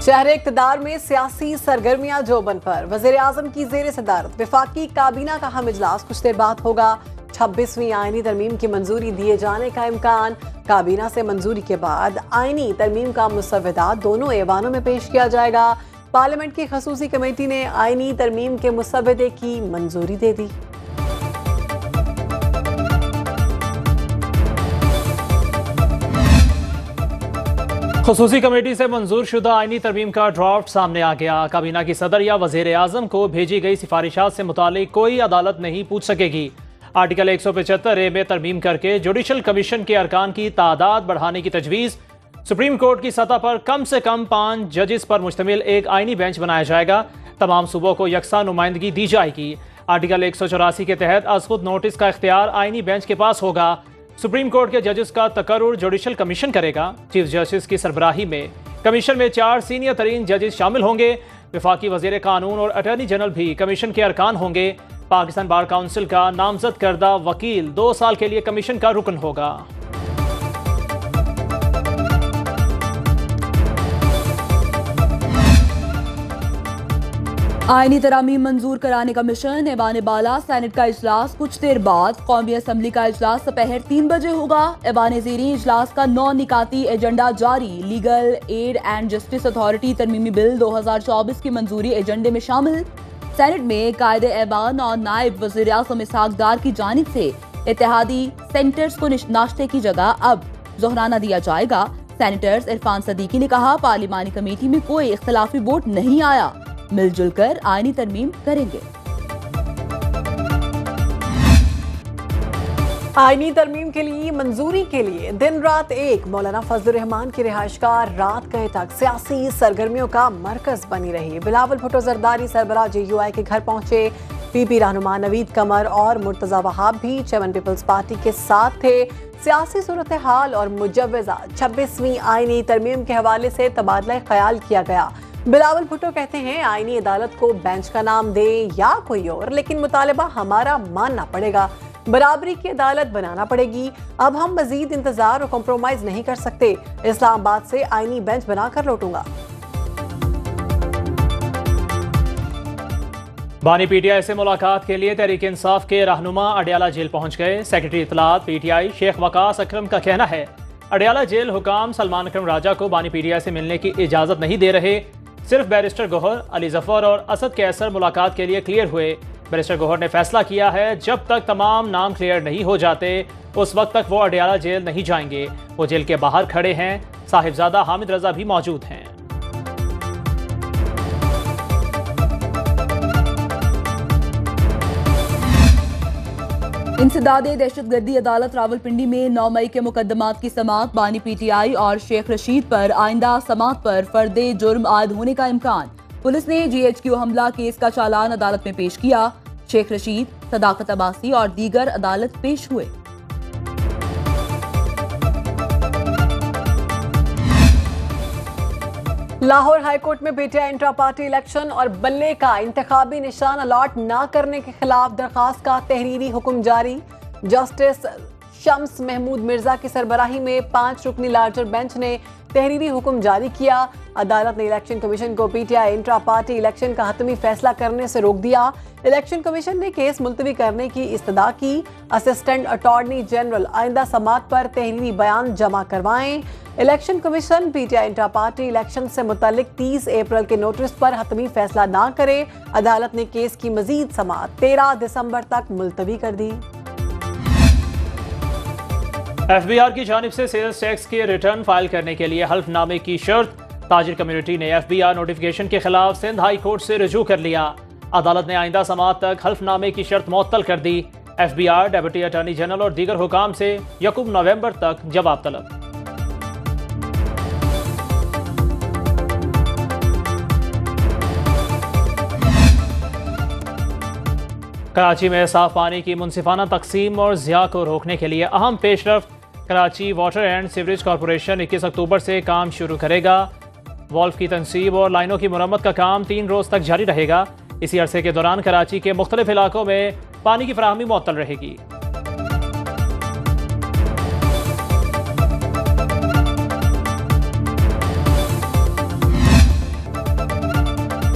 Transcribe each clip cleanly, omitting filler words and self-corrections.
शहर इक़्तिदार में सियासी सरगर्मियां जोबन पर। वज़ीर आज़म की ज़ेर सदारत वफाकी काबीना का हम इजलास कुछ देर बाद होगा। 26वीं आईनी तरमीम की मंजूरी दिए जाने का इम्कान। काबीना से मंजूरी के बाद आईनी तरमीम का मुसव्वदा दोनों ऐवानों में पेश किया जाएगा। पार्लियामेंट की खसूसी कमेटी ने आईनी तरमीम के मुसव्वदे की मंजूरी दे दी। खसूसी कमेटी से मंजूर शुदा आईनी तरमीम का ड्राफ्ट सामने आ गया। काबीना की सदर या वज़ीर आज़म को भेजी गई सिफारिशात से मुतालिक कोई अदालत नहीं पूछ सकेगी। आर्टिकल 175A में तरमीम करके जुडिशल कमीशन के अरकान की तादाद बढ़ाने की तजवीज़। सुप्रीम कोर्ट की सतह पर कम से कम 5 जजेस पर मुश्तमिल एक आईनी बेंच बनाया जाएगा। तमाम सूबों को यकसा नुमाइंदगी दी जाएगी। आर्टिकल 184 के तहत अज़खुद नोटिस का इख्तियार आईनी बेंच के पास होगा। सुप्रीम कोर्ट के जजेस का तकर्रुर जुडिशल कमीशन करेगा। चीफ जस्टिस की सरबराही में कमीशन में 4 सीनियर तरीन जजेस शामिल होंगे। वफाकी वज़ीर कानून और अटॉर्नी जनरल भी कमीशन के अरकान होंगे। पाकिस्तान बार काउंसिल का नामजद करदा वकील 2 साल के लिए कमीशन का रुकन होगा। आईनी तरामीम मंजूर कराने का मिशन ऐवान बाला सेनेट का इजलास कुछ देर बाद। कौमी असम्बली का इजलास दोपहर 3 बजे होगा। ऐवान ज़ेरी इजलास का 9 निकाती एजेंडा जारी। Legal aid and justice authority तरमीमी बिल 2024 की मंजूरी एजेंडे में शामिल। सेनेट में कायदे ऐवान और नायब वज़ीर आज़म इसहाक डार की जानिब से इत्तेहादी सेंटर्स को नाश्ते की जगह अब ज़ोहराना दिया जाएगा। सेनेटर्स इरफान सदीकी ने कहा, पार्लिमानी कमेटी में कोई इख्तलाफी वोट नहीं आया, मिलजुल कर आईनी तरमीम करेंगे। आईनी तरमीम के लिए मंजूरी के लिए दिन रात एक। मौलाना फजलुर रहमान की रिहाइशगाह रात गए तक सियासी सरगर्मियों का मरकज बनी रही। बिलावल भुट्टो जरदारी सरबराह JUI के घर पहुंचे। PP रहनुमा नवीद कमर और मुर्तजा वहाब भी चेयरमैन पीपल्स पार्टी के साथ थे। सियासी सूरत हाल और मुजव्वजा 26वीं आईनी तरमीम के हवाले से तबादला ख्याल किया गया। बिलावल भुट्टो कहते हैं, आईनी अदालत को बेंच का नाम दे या कोई और, लेकिन मुतालबा हमारा मानना पड़ेगा। बराबरी की अदालत बनाना पड़ेगी। अब हम मजीद इंतजार और कॉम्प्रोमाइज नहीं कर सकते। इस्लामाबाद से आईनी बेंच बनाकर लौटूंगा। बानी PTI से मुलाकात के लिए तहरीक इंसाफ के रहनुमा अडयाला जेल पहुंच गए। सेक्रेटरी इत्तलात PTI शेख वकास अकरम का कहना है, अडयाला जेल हुकाम सलमान अकरम राजा को बानी PTI से मिलने की इजाजत नहीं दे रहे। सिर्फ बैरिस्टर गौहर, अली जफर और असद कैसर मुलाकात के लिए क्लियर हुए। बैरिस्टर गौहर ने फैसला किया है, जब तक तमाम नाम क्लियर नहीं हो जाते उस वक्त तक वो अडयाला जेल नहीं जाएंगे। वो जेल के बाहर खड़े हैं। साहिबजादा हामिद रजा भी मौजूद हैं। इंसदादे दहशतगर्दी अदालत रावलपिंडी में 9 मई के मुकदमात की समाअत। बानी PTI और शेख रशीद पर आइंदा समाअत पर फर्दे जुर्म आयद होने का इम्कान। पुलिस ने GHQ हमला केस का चालान अदालत में पेश किया। शेख रशीद, सदाकत अब्बासी और दीगर अदालत पेश हुए। लाहौर हाईकोर्ट में PTI इंट्रा पार्टी इलेक्शन और बल्ले का इंतखाबी निशान अलॉट न करने के खिलाफ दरखास्त का तहरीरी हुक्म जारी। जस्टिस शम्स महमूद मिर्जा की सरबराही में 5 रुकनी लार्जर बेंच ने तहरीरी हुक्म जारी किया। अदालत ने इलेक्शन कमीशन को PTI इंट्रा पार्टी इलेक्शन का हतमी फैसला करने से रोक दिया। इलेक्शन कमीशन ने केस मुलतवी करने की इस्तदा की। असिस्टेंट अटॉर्नी जनरल आइंदा समाअत पर तहरीरी बयान जमा करवाएं। Election commission PTI intra party election से मुतालिक 30 अप्रैल के नोटिस पर हतमी फैसला ना करे। अदालत ने केस की मजीद समाअत 13 दिसंबर तक मुलतवी कर दी। FBR की जानिब से सेल्स टैक्स के रिटर्न फाइल करने के लिए हल्फनामे की शर्त। ताजिर कम्युनिटी ने FBR नोटिफिकेशन के खिलाफ सिंध हाई कोर्ट से रजू कर लिया। अदालत ने आइंदा समाअत तक हल्फनामे की शर्त मुअत्तल कर दी। FBR डेप्यूटी अटॉर्नी जनरल और दीगर हुकाम से 1 नवंबर तक जवाब तलब। कराची में साफ पानी की मुनसिफाना तकसीम और ज़िया को रोकने के लिए अहम पेशरफ्त। Karachi water and sewerage corporation 21 अक्टूबर से काम शुरू करेगा। वॉल्व की तनसीब और लाइनों की मुरम्मत का काम 3 रोज़ तक जारी रहेगा। इसी अरसे के दौरान कराची के मुख्तलिफ इलाकों में पानी की फराहमी मुअत्तल रहेगी।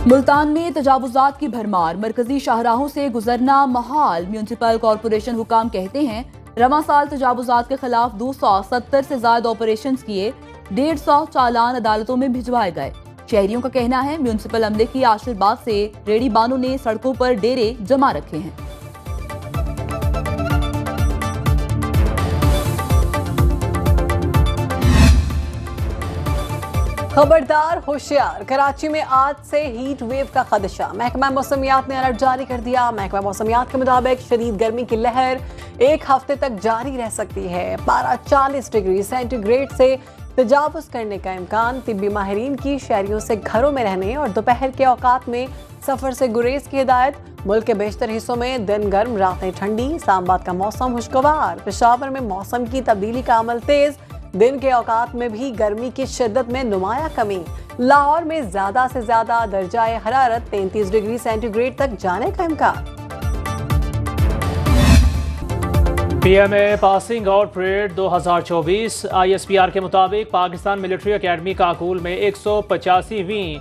मुल्तान में तजावुजात की भरमार, मरकजी शाहराहों से गुजरना महाल। म्यूनसिपल कॉरपोरेशन हुकाम कहते हैं रवां साल तजावुजात के खिलाफ 270 से ज्यादा ऑपरेशन किए, 150 चालान अदालतों में भिजवाए गए। शहरियों का कहना है म्यूनसिपल अमले की आशीर्वाद से रेडी बानों ने सड़कों पर डेरे जमा रखे हैं। खबरदार होशियार, कराची में आज से हीट वेव का खदशा। महकमा मौसमियात ने अलर्ट जारी कर दिया। महकमा मौसमियात के मुताबिक शदीद गर्मी की लहर एक हफ्ते तक जारी रह सकती है। पारा 40 डिग्री सेंटीग्रेड से तजावुज करने का इम्कान। तिब्बी माहिरीन की शहरियों से घरों में रहने और दोपहर के औकात में सफर से गुरेज की हिदायत। मुल्क के बेशतर हिस्सों में दिन गर्म, रातें ठंडी। इस्लामाबाद का मौसम खुशगवार। पेशावर में मौसम की तब्दीली का अमल तेज। दिन के औकात में भी गर्मी की शिद्दत में नुमाया कमी। लाहौर में ज्यादा से ज्यादा दर्जाए हरारत 33 डिग्री सेंटीग्रेड तक जाने का इम्कान। PMA passing out parade 2024। ISPR के मुताबिक पाकिस्तान मिलिट्री एकेडमी काकूल में 185वीं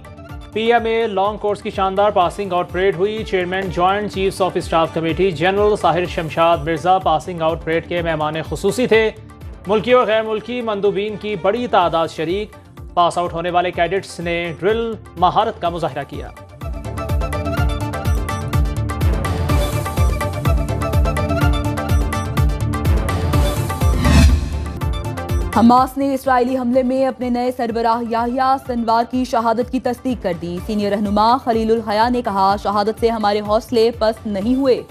पीएमए लॉन्ग कोर्स की शानदार पासिंग आउट परेड हुई। Chairman joint chiefs of staff committee general Sahir Shamshad Mirza passing out parade के मेहमान खुसूसी थे। मुल्की और गैर मुल्की मंदूबीन की बड़ी तादाद शरीक। पास आउट होने वाले कैडेट्स ने ड्रिल महारत का मुजाहिरा किया। हमास ने इस्राएली हमले में अपने नए सरबराह याहिया सिनवार की शहादत की तस्दीक कर दी। सीनियर रहनुमा खलीलुल हया ने कहा, शहादत से हमारे हौसले पस्त नहीं हुए।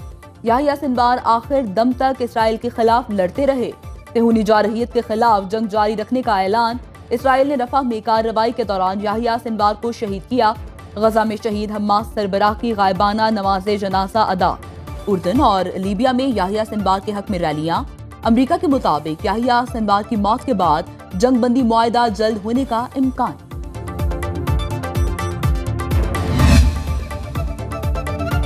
याहिया सिनवार आखिर दम तक इसराइल के खिलाफ लड़ते रहे। तेहूनी जारहियत के खिलाफ जंग जारी रखने का ऐलान। इसराइल ने रफा में कार्रवाई के दौरान याहिया सिनवार को शहीद किया। गजा में शहीद हमास सरबराह की गायबाना नमाज जनाजा अदा। उर्दन और लीबिया में याहिया सिनवार के हक में रैलियां। अमरीका के मुताबिक याहिया सिनवार की मौत के बाद जंग बंदी मुआहदा जल्द होने का इम्कान।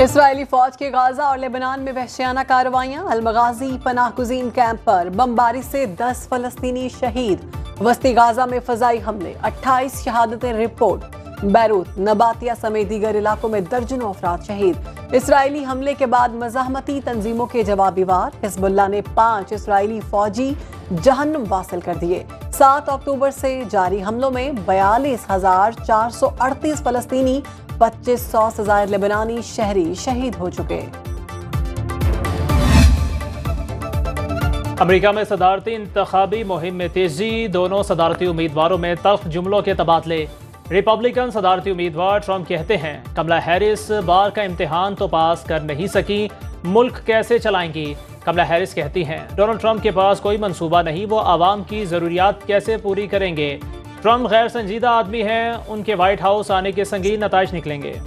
इसराइली फौज की गाजा और लेबनान में वहशियाना कार्रवाइयां। अल-मगाजी पनाह गुज़ीन कैंप पर बमबारी से 10 फलस्तीनी शहीद। वस्ती गाजा में फजाई हमले, 28 शहादतें रिपोर्ट। बैरूत, नबातिया समेत दीगर इलाकों में दर्जनों अफराद शहीद। इसराइली हमले के बाद मज़ाहमती तंजीमों के जवाबी वार। हिज़्बुल्लाह ने 5 इसराइली फौजी जहन्नुम वासिल कर दिए। 7 अक्टूबर से जारी हमलों में 42,438 फलस्तीनी, 2500 से ज़ायद लेबनानी शहरी शहीद हो चुके। अमेरिका में सदारती इंतखाबी मुहिम में तेजी। दोनों सदारती उम्मीदवारों में तल्ख जुमलों के तबादले। रिपब्लिकन सदारती उम्मीदवार ट्रंप कहते हैं कमला हैरिस बार का इम्तिहान तो पास कर नहीं सकी, मुल्क कैसे चलाएंगी। कमला हैरिस कहती हैं डोनाल्ड ट्रंप के पास कोई मंसूबा नहीं, वो आवाम की ज़रूरियात कैसे पूरी करेंगे। ट्रंप गैर संजीदा आदमी हैं, उनके व्हाइट हाउस आने के संगीन नताइज निकलेंगे।